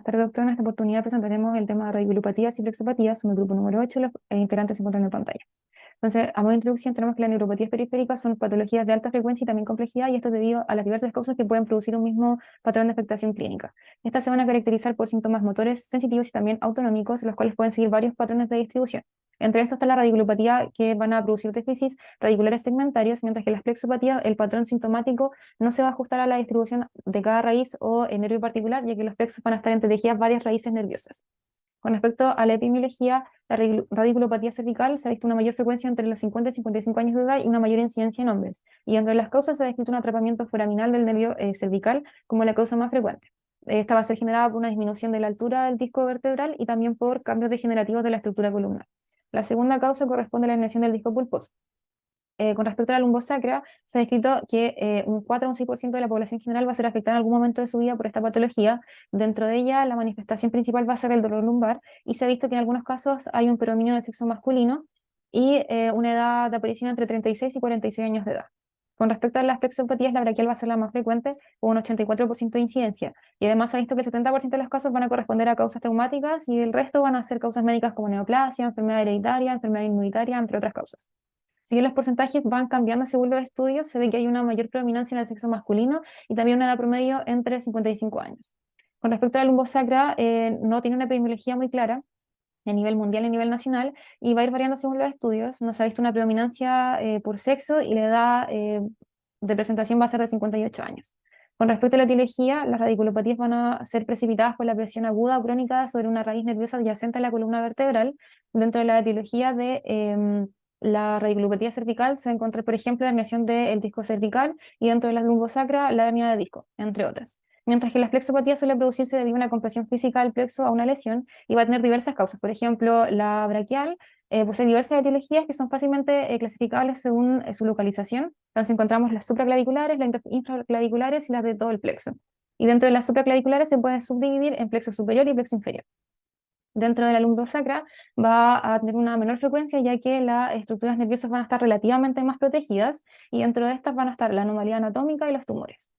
tardes, doctora. En esta oportunidad presentaremos el tema de radiculopatías y plexopatías, son el grupo número 8, los integrantes se encuentran en pantalla. Entonces, a modo de introducción, tenemos que las neuropatías periféricas son patologías de alta frecuencia y también complejidad, y esto es debido a las diversas causas que pueden producir un mismo patrón de afectación clínica. Estas se van a caracterizar por síntomas motores sensitivos y también autonómicos, los cuales pueden seguir varios patrones de distribución. Entre estos está la radiculopatía, que van a producir déficits radiculares segmentarios, mientras que las plexopatías, el patrón sintomático no se va a ajustar a la distribución de cada raíz o nervio particular, ya que los plexos van a estar entretejidas varias raíces nerviosas. Con respecto a la epidemiología, la radiculopatía cervical se ha visto una mayor frecuencia entre los 50 y 55 años de edad y una mayor incidencia en hombres. Y entre las causas se ha descrito un atrapamiento foraminal del nervio cervical como la causa más frecuente. Esta va a ser generada por una disminución de la altura del disco vertebral y también por cambios degenerativos de la estructura columnar. La segunda causa corresponde a la herniación del disco pulposo. Con respecto a la lumbosacra, se ha descrito que un 4 o un 6% de la población general va a ser afectada en algún momento de su vida por esta patología. Dentro de ella, la manifestación principal va a ser el dolor lumbar y se ha visto que en algunos casos hay un predominio del sexo masculino y una edad de aparición entre 36 y 46 años de edad. Con respecto a las plexopatías, la braquial va a ser la más frecuente, con un 84% de incidencia. Y además se ha visto que el 70% de los casos van a corresponder a causas traumáticas y el resto van a ser causas médicas como neoplasia, enfermedad hereditaria, enfermedad inmunitaria, entre otras causas. Si bien los porcentajes van cambiando según los estudios, se ve que hay una mayor predominancia en el sexo masculino y también una edad promedio entre 55 años. Con respecto a la lumbosacra, no tiene una epidemiología muy clara a nivel mundial y a nivel nacional y va a ir variando según los estudios. No se ha visto una predominancia por sexo y la edad de presentación va a ser de 58 años. Con respecto a la etiología, las radiculopatías van a ser precipitadas por la presión aguda o crónica sobre una raíz nerviosa adyacente a la columna vertebral. Dentro de la etiología de la radiculopatía cervical se va a encontrar, por ejemplo, la herniación del disco cervical y dentro de la lumbosacra la hernia de disco, entre otras. Mientras que la flexopatía suele producirse debido a una compresión física del plexo a una lesión y va a tener diversas causas. Por ejemplo, la braquial posee diversas etiologías que son fácilmente clasificables según su localización. Entonces encontramos las supraclaviculares, las infraclaviculares y las de todo el plexo. Y dentro de las supraclaviculares se pueden subdividir en plexo superior y plexo inferior. Dentro de la lumbosacra va a tener una menor frecuencia ya que las estructuras nerviosas van a estar relativamente más protegidas y dentro de estas van a estar la anomalía anatómica y los tumores.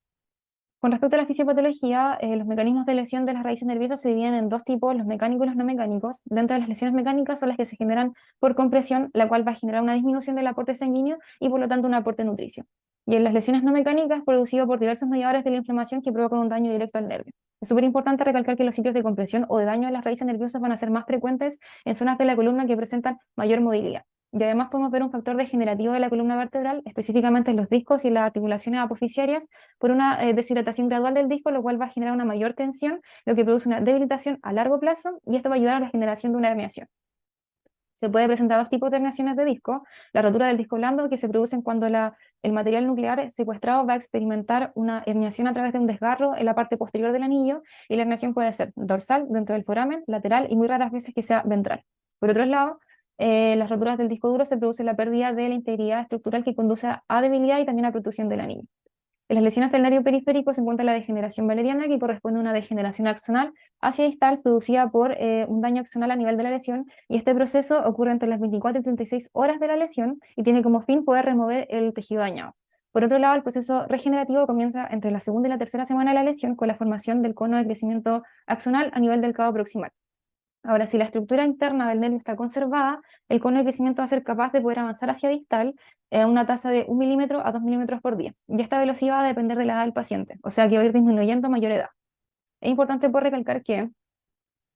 Con respecto a la fisiopatología, los mecanismos de lesión de las raíces nerviosas se dividen en dos tipos, los mecánicos y los no mecánicos. Dentro de las lesiones mecánicas son las que se generan por compresión, la cual va a generar una disminución del aporte sanguíneo y por lo tanto un aporte nutricio. Y en las lesiones no mecánicas, producido por diversos mediadores de la inflamación que provocan un daño directo al nervio. Es súper importante recalcar que los sitios de compresión o de daño de las raíces nerviosas van a ser más frecuentes en zonas de la columna que presentan mayor movilidad. Y además podemos ver un factor degenerativo de la columna vertebral, específicamente en los discos y las articulaciones apofisiarias, por una deshidratación gradual del disco, lo cual va a generar una mayor tensión, lo que produce una debilitación a largo plazo y esto va a ayudar a la generación de una herniación. Se puede presentar dos tipos de herniaciones de disco, la rotura del disco blando que se produce cuando el material nuclear secuestrado va a experimentar una herniación a través de un desgarro en la parte posterior del anillo y la herniación puede ser dorsal, dentro del foramen, lateral y muy raras veces que sea ventral. Por otro lado, las roturas del disco duro se produce la pérdida de la integridad estructural que conduce a debilidad y también a protrusión del anillo. En las lesiones del nervio periférico se encuentra la degeneración valeriana, que corresponde a una degeneración axonal hacia distal producida por un daño axonal a nivel de la lesión, y este proceso ocurre entre las 24 y 36 horas de la lesión y tiene como fin poder remover el tejido dañado. Por otro lado, el proceso regenerativo comienza entre la segunda y la tercera semana de la lesión con la formación del cono de crecimiento axonal a nivel del cabo proximal. Ahora, si la estructura interna del nervio está conservada, el cono de crecimiento va a ser capaz de poder avanzar hacia distal a una tasa de 1 milímetro a 2 milímetros por día. Y esta velocidad va a depender de la edad del paciente, o sea que va a ir disminuyendo a mayor edad. Es importante por recalcar que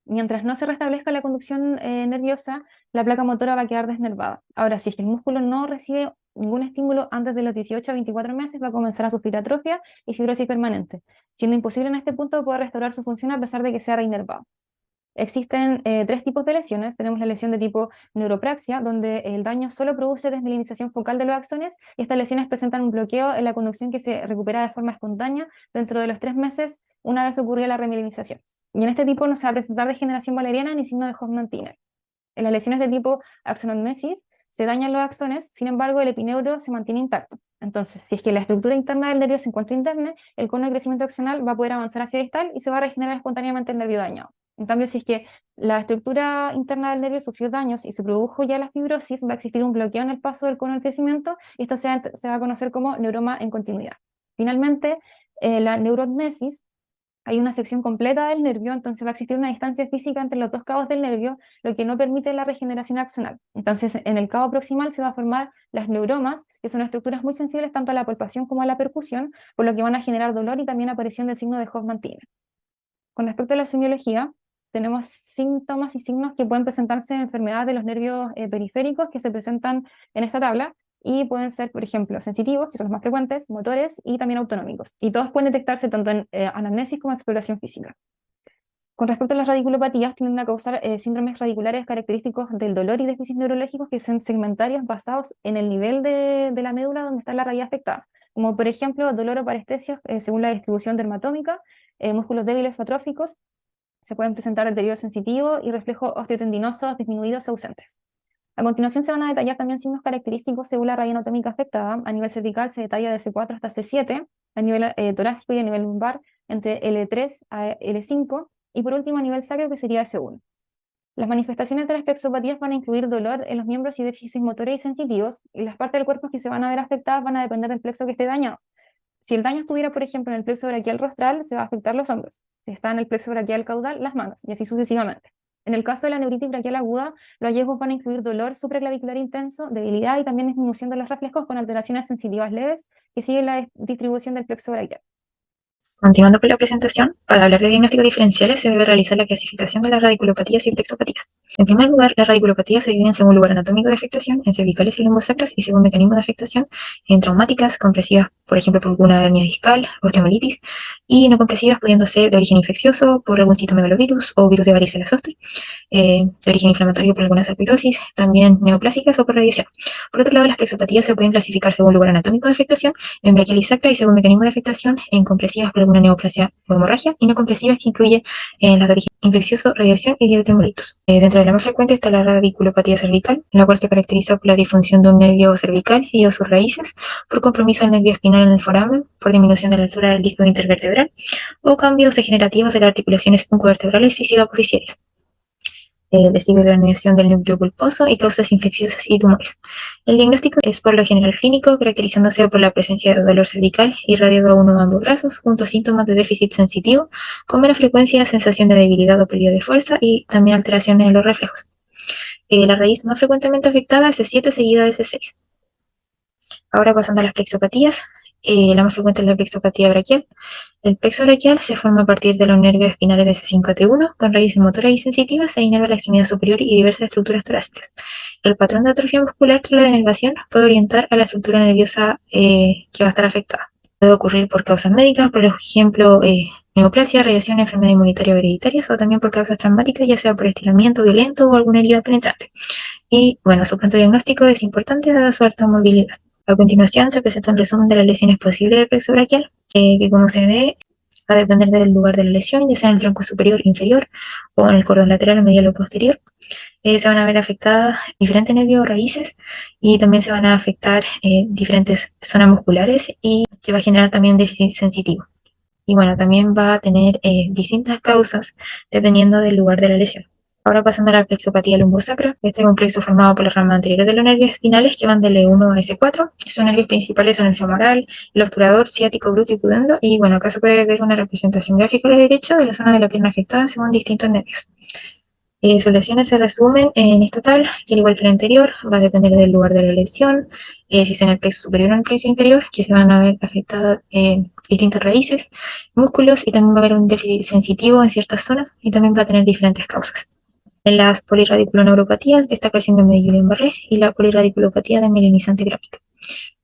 mientras no se restablezca la conducción nerviosa, la placa motora va a quedar desnervada. Ahora, si es que el músculo no recibe ningún estímulo antes de los 18 a 24 meses, va a comenzar a sufrir atrofia y fibrosis permanente, siendo imposible en este punto poder restaurar su función a pesar de que sea reinervado. Existen tres tipos de lesiones. Tenemos la lesión de tipo neuropraxia, donde el daño solo produce desmielinización focal de los axones y estas lesiones presentan un bloqueo en la conducción que se recupera de forma espontánea dentro de los 3 meses una vez ocurrida la remielinización. Y en este tipo no se va a presentar degeneración valeriana ni signo de Hoffmann-Tinner. En las lesiones de tipo axonotmesis se dañan los axones, sin embargo el epineuro se mantiene intacto. Entonces, si es que la estructura interna del nervio se encuentra interna, el cono de crecimiento axonal va a poder avanzar hacia distal y se va a regenerar espontáneamente el nervio dañado. En cambio, si es que la estructura interna del nervio sufrió daños y se produjo ya la fibrosis, va a existir un bloqueo en el paso del cono de crecimiento y esto se va a conocer como neuroma en continuidad. Finalmente, la neurotmesis hay una sección completa del nervio, entonces va a existir una distancia física entre los dos cabos del nervio, lo que no permite la regeneración axonal. Entonces, en el cabo proximal se va a formar las neuromas, que son estructuras muy sensibles tanto a la palpación como a la percusión, por lo que van a generar dolor y también aparición del signo de Hoffmann-Tinel. Con respecto a la semiología, tenemos síntomas y signos que pueden presentarse en enfermedades de los nervios periféricos que se presentan en esta tabla, y pueden ser, por ejemplo, sensitivos, que son los más frecuentes, motores y también autonómicos. Y todos pueden detectarse tanto en anamnesis como exploración física. Con respecto a las radiculopatías, tienden a causar síndromes radiculares característicos del dolor y déficits neurológicos que son segmentarios basados en el nivel de la médula donde está la raíz afectada, como por ejemplo dolor o parestesias según la distribución dermatómica, músculos débiles o atróficos, se pueden presentar deterioro sensitivo y reflejos osteotendinosos disminuidos o ausentes. A continuación se van a detallar también signos característicos según la raíz anatómica afectada. A nivel cervical se detalla de C4 hasta C7, a nivel torácico y a nivel lumbar entre L3 a L5, y por último a nivel sacro, que sería S1. Las manifestaciones de las plexopatías van a incluir dolor en los miembros y déficits motores y sensitivos, y las partes del cuerpo que se van a ver afectadas van a depender del plexo que esté dañado. Si el daño estuviera, por ejemplo, en el plexo braquial rostral, se va a afectar los hombros. Si está en el plexo braquial caudal, las manos, y así sucesivamente. En el caso de la neuritis braquial aguda, los hallazgos van a incluir dolor supraclavicular intenso, debilidad y también disminución de los reflejos con alteraciones sensitivas leves que siguen la distribución del plexo braquial. Continuando con la presentación, para hablar de diagnósticos diferenciales se debe realizar la clasificación de las radiculopatías y plexopatías. En primer lugar, las radiculopatías se dividen según lugar anatómico de afectación, en cervicales y lumbosacras, y según mecanismo de afectación, en traumáticas, compresivas, por ejemplo, por alguna hernia discal, osteomelitis, y no compresivas, pudiendo ser de origen infeccioso, por algún citomegalovirus o virus de varicela zoster, de origen inflamatorio por alguna sarcoidosis, también neoplásicas o por radiación. Por otro lado, las plexopatías se pueden clasificar según lugar anatómico de afectación, en braquial y sacra, y según mecanismo de afectación, en compresivas por alguna neoplasia o hemorragia, y no compresivas, que incluye las de origen infeccioso, radiación y diabetes mellitus. Dentro de la más frecuente está la radiculopatía cervical, la cual se caracteriza por la disfunción de un nervio cervical y o sus raíces, por compromiso del nervio espinal en el foramen, por disminución de la altura del disco intervertebral, o cambios degenerativos de las articulaciones oncovertebrales y cigoapofisiales. Le sigue la herniación del núcleo pulposo y causas infecciosas y tumores. El diagnóstico es por lo general clínico, caracterizándose por la presencia de dolor cervical irradiado a uno o ambos brazos, junto a síntomas de déficit sensitivo, con menos frecuencia, sensación de debilidad o pérdida de fuerza y también alteraciones en los reflejos. La raíz más frecuentemente afectada es C7 seguida de C6. Ahora pasando a las plexopatías, la más frecuente es la plexopatía braquial. El plexo braquial se forma a partir de los nervios espinales de C5 a T1, con raíces motoras y sensitivas, se inerva la extremidad superior y diversas estructuras torácicas. El patrón de atrofia muscular tras la denervación puede orientar a la estructura nerviosa que va a estar afectada. Puede ocurrir por causas médicas, por ejemplo, neoplasia, radiación, enfermedad inmunitaria o hereditarias, o también por causas traumáticas, ya sea por estiramiento violento o alguna herida penetrante. Y bueno, su pronto diagnóstico es importante dada su alta movilidad. A continuación se presenta un resumen de las lesiones posibles del plexo braquial, que como se ve, va a depender del lugar de la lesión, ya sea en el tronco superior e inferior o en el cordón lateral, medial o posterior. Se van a ver afectadas diferentes nervios o raíces, y también se van a afectar diferentes zonas musculares, y que va a generar también déficit sensitivo. Y bueno, también va a tener distintas causas dependiendo del lugar de la lesión. Ahora pasando a la plexopatía lumbosacra, este es un plexo formado por las ramas anteriores de los nervios espinales que van del E1 a S4. Sus nervios principales son el femoral, el obturador, ciático, glúteo y pudendo. Y bueno, acá se puede ver una representación gráfica a la derecha de la zona de la pierna afectada según distintos nervios. Sus lesiones se resumen en esta tabla, que al igual que la anterior, va a depender del lugar de la lesión, si es en el plexo superior o en el plexo inferior, que se van a ver afectadas distintas raíces, músculos, y también va a haber un déficit sensitivo en ciertas zonas, y también va a tener diferentes causas. En las polirradiculoneuropatías destaca el síndrome de Guillain-Barré y la polirradiculopatía desmielinizante crónica.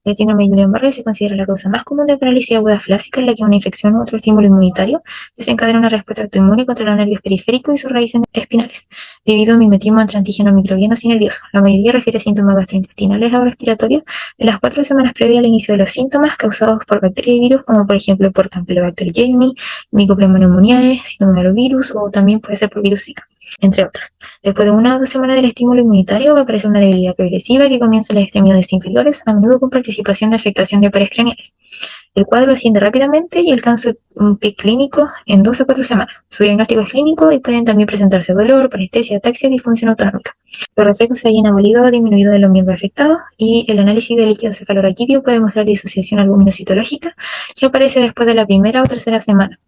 El síndrome de Guillain-Barré se considera la causa más común de parálisis aguda flácica, en la que una infección u otro estímulo inmunitario desencadena una respuesta autoinmune contra los nervios periféricos y sus raíces espinales, debido a un mimetismo entre antígenos microbianos y nerviosos. La mayoría refiere síntomas gastrointestinales o respiratorios de las 4 semanas previas al inicio de los síntomas, causados por bacterias y virus, como por ejemplo por Campylobacter jejuni, Mycoplasma citomegalovirus, o también puede ser por virus Zika, entre otros. Después de 1 o 2 semanas del estímulo inmunitario va a aparecer una debilidad progresiva que comienza en las extremidades inferiores, a menudo con participación de afectación de pares craneales. El cuadro asciende rápidamente y alcanza un pic clínico en 2 a 4 semanas. Su diagnóstico es clínico y pueden también presentarse dolor, parestesia, ataxia y disfunción autonómica. Los reflejos se hallan abolidos o disminuidos de los miembros afectados, y el análisis de líquido cefalorraquídeo puede mostrar disociación albuminocitológica que aparece después de la primera o tercera semana.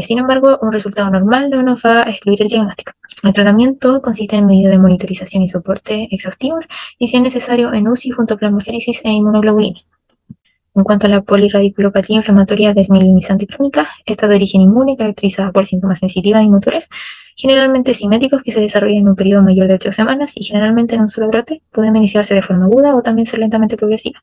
Sin embargo, un resultado normal no nos va a excluir el diagnóstico. El tratamiento consiste en medidas de monitorización y soporte exhaustivos y, si es necesario, en UCI junto a plasmaféresis e inmunoglobulina. En cuanto a la polirradiculopatía inflamatoria desmielinizante crónica, esta de origen inmune, caracterizada por síntomas sensitivos y motores, generalmente simétricos que se desarrollan en un periodo mayor de 8 semanas y generalmente en un solo brote, pueden iniciarse de forma aguda o también ser lentamente progresiva.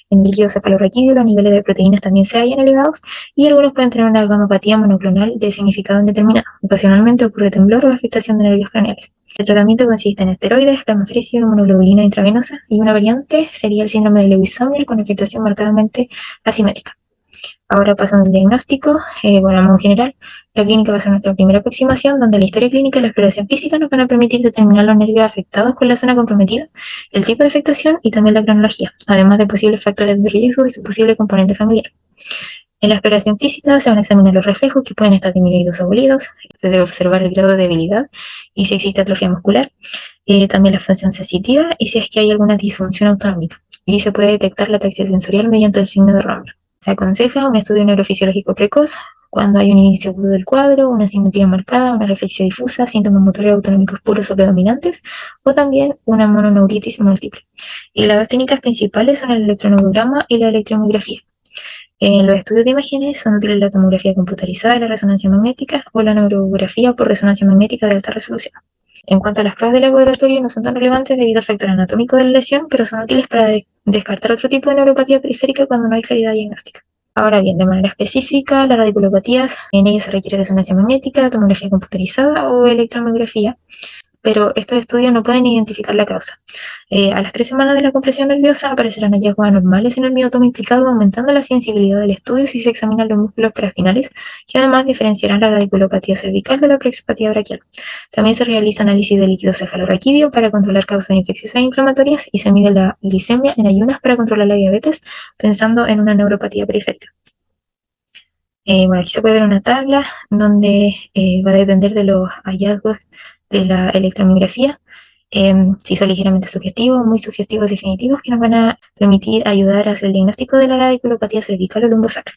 En el líquido cefalorraquídeo los niveles de proteínas también se hallan elevados y algunos pueden tener una gamopatía monoclonal de significado indeterminado. Ocasionalmente ocurre temblor o afectación de nervios craneales. El tratamiento consiste en esteroides, plasmaféresis, inmunoglobulina intravenosa y una variante sería el síndrome de Lewis-Sumner con afectación marcadamente asimétrica. Ahora pasando al diagnóstico, bueno, a modo general, la clínica va a ser nuestra primera aproximación, donde la historia clínica y la exploración física nos van a permitir determinar los nervios afectados con la zona comprometida, el tipo de afectación y también la cronología, además de posibles factores de riesgo y su posible componente familiar. En la exploración física se van a examinar los reflejos que pueden estar disminuidos o abolidos, se debe observar el grado de debilidad y si existe atrofia muscular, también la función sensitiva y si es que hay alguna disfunción autonómica. Y se puede detectar la ataxia sensorial mediante el signo de Romer. Se aconseja un estudio neurofisiológico precoz cuando hay un inicio agudo del cuadro, una simetría marcada, una reflexia difusa, síntomas motores autonómicos puros o predominantes, o también una mononeuritis múltiple. Y las dos técnicas principales son el electroneurograma y la electromiografía. En los estudios de imágenes son útiles la tomografía computarizada y la resonancia magnética o la neurografía por resonancia magnética de alta resolución. En cuanto a las pruebas de laboratorio, no son tan relevantes debido al factor anatómico de la lesión, pero son útiles para descartar otro tipo de neuropatía periférica cuando no hay claridad diagnóstica. Ahora bien, de manera específica, las radiculopatías, en ellas se requiere resonancia magnética, tomografía computarizada o electromiografía, pero estos estudios no pueden identificar la causa. A las 3 semanas de la compresión nerviosa aparecerán hallazgos anormales en el miotoma implicado, aumentando la sensibilidad del estudio si se examinan los músculos paraspinales, que además diferenciarán la radiculopatía cervical de la plexopatía braquial. También se realiza análisis de líquido cefalorraquídeo para controlar causas infecciosas e inflamatorias y se mide la glicemia en ayunas para controlar la diabetes, pensando en una neuropatía periférica. Bueno, aquí se puede ver una tabla donde va a depender de los hallazgos de la electromiografía, si son ligeramente sugestivos, muy sugestivos definitivos, que nos van a permitir ayudar a hacer el diagnóstico de la radiculopatía cervical o lumbosacral.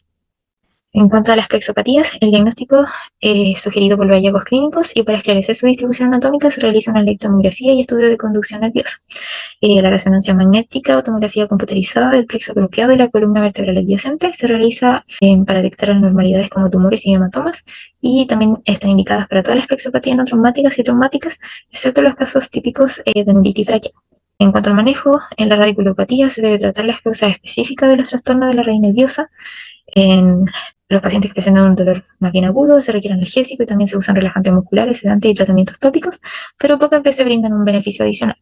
En cuanto a las plexopatías, el diagnóstico es sugerido por los hallazgos clínicos y para esclarecer su distribución anatómica se realiza una electromiografía y estudio de conducción nerviosa. La resonancia magnética o tomografía computarizada del plexo apropiado y la columna vertebral adyacente se realiza para detectar anormalidades como tumores y hematomas y también están indicadas para todas las plexopatías no traumáticas y traumáticas, excepto los casos típicos de neuritis braquial. En cuanto al manejo, en la radiculopatía se debe tratar las causas específicas de los trastornos de la raíz nerviosa. En los pacientes que presentan un dolor más bien agudo se requiere analgésico y también se usan relajantes musculares, sedantes y tratamientos tópicos, pero pocas veces brindan un beneficio adicional.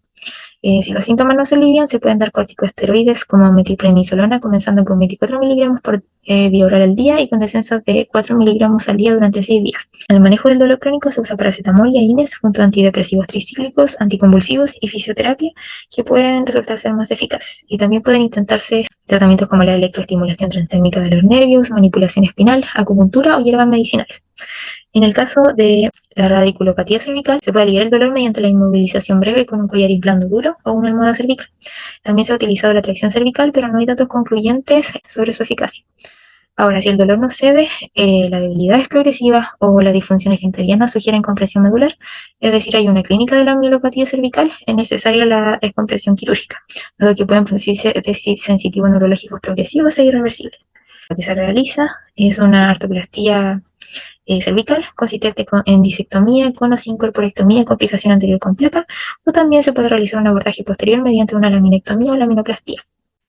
Si los síntomas no se alivian, se pueden dar corticosteroides como metilprednisolona, comenzando con 24 miligramos por vía oral al día y con descensos de 4 miligramos al día durante 6 días. En el manejo del dolor crónico se usa paracetamol y AINES junto a antidepresivos tricíclicos, anticonvulsivos y fisioterapia que pueden resultar ser más eficaces. Y también pueden intentarse tratamientos como la electroestimulación transdérmica de los nervios, manipulación espinal, acupuntura o hierbas medicinales. En el caso de la radiculopatía cervical, se puede aliviar el dolor mediante la inmovilización breve con un collarín blando duro o una almohada cervical. También se ha utilizado la tracción cervical, pero no hay datos concluyentes sobre su eficacia. Ahora, si el dolor no cede, la debilidad es progresiva o la disfunción esfinteriana sugieren compresión medular, es decir, hay una clínica de la mielopatía cervical, es necesaria la descompresión quirúrgica, dado que pueden producirse déficits sensitivos neurológicos progresivos e irreversibles. Lo que se realiza es una artroplastía cervical, consistente en disectomía con o sin corporectomía con fijación anterior con placa, o también se puede realizar un abordaje posterior mediante una laminectomía o laminoplastía.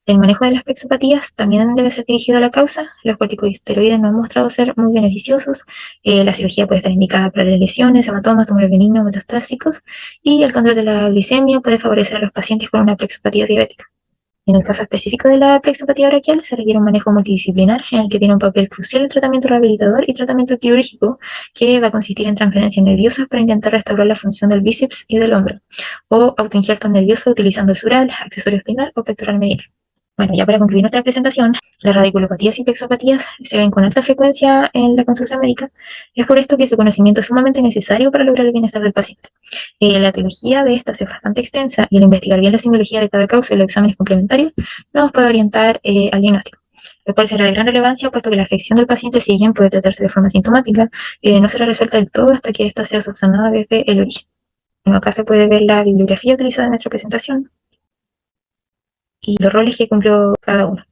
El manejo de las plexopatías también debe ser dirigido a la causa. Los corticosteroides no han mostrado ser muy beneficiosos. La cirugía puede estar indicada para las lesiones, hematomas, tumores benignos, metastásicos, y el control de la glicemia puede favorecer a los pacientes con una plexopatía diabética. En el caso específico de la plexopatía braquial, se requiere un manejo multidisciplinar en el que tiene un papel crucial el tratamiento rehabilitador y tratamiento quirúrgico, que va a consistir en transferencias nerviosas para intentar restaurar la función del bíceps y del hombro, o autoinjertos nerviosos utilizando el sural, accesorio espinal o pectoral medial. Bueno, ya para concluir nuestra presentación, las radiculopatías y plexopatías se ven con alta frecuencia en la consulta médica. Es por esto que su conocimiento es sumamente necesario para lograr el bienestar del paciente. La etiología de estas es bastante extensa y al investigar bien la simiología de cada causa y los exámenes complementarios nos puede orientar al diagnóstico. lo cual será de gran relevancia puesto que la afección del paciente, si bien puede tratarse de forma sintomática, no será resuelta del todo hasta que ésta sea subsanada desde el origen. Bueno, acá se puede ver la bibliografía utilizada en nuestra presentación y los roles que cumplió cada uno.